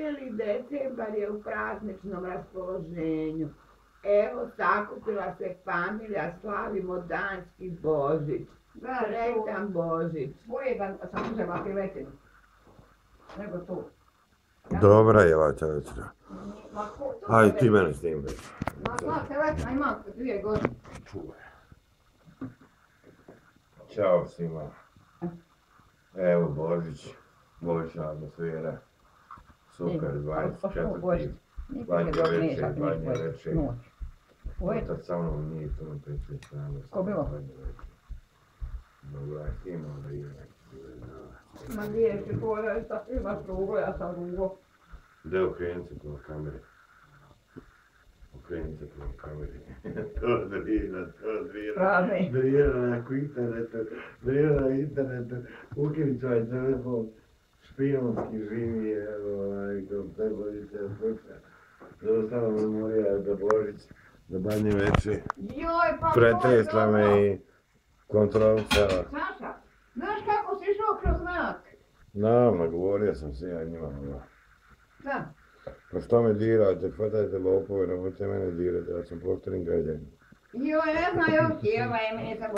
cijeli decembar je u prazničnom raspoloženju. Evo, sakupila se familija, slavimo danski Božić. Sretan Božić. Bolje da sam uzela piletinu. Nego tu. Dobra je ova televizija. Aj, ti mene snimi. Ma sva telefona imam 2 godine. Čuvaj. Ćao svima. Evo Božić. Božićna atmosfera. Super, 24. Banje večer. Otac sa mnom nije to na 5 strane. Ko bilo? Dobra, ima da ima. Ma nije se tvore, šta imaš drugo, ja sam drugo. Gdje okrenut se prema kameri? Okrenut se prema kameri. To Drina. Pravi. Drina na internetu. Ukinut ovaj telefon. Špijunski živi je, kao te Božiće sluša. Zaostala memorija za Božić, za Banje večer. Joj, pa Pretresla me i kontrolica. Sasa, znaš kako si išao kroz znak? Nagovorio sam se ja njima. Da. Pa što me dirate, hvatajte lopove, nemojte mene dirati, ja sam poštenim građanin. Joj, ne znam, evo htjela je mene za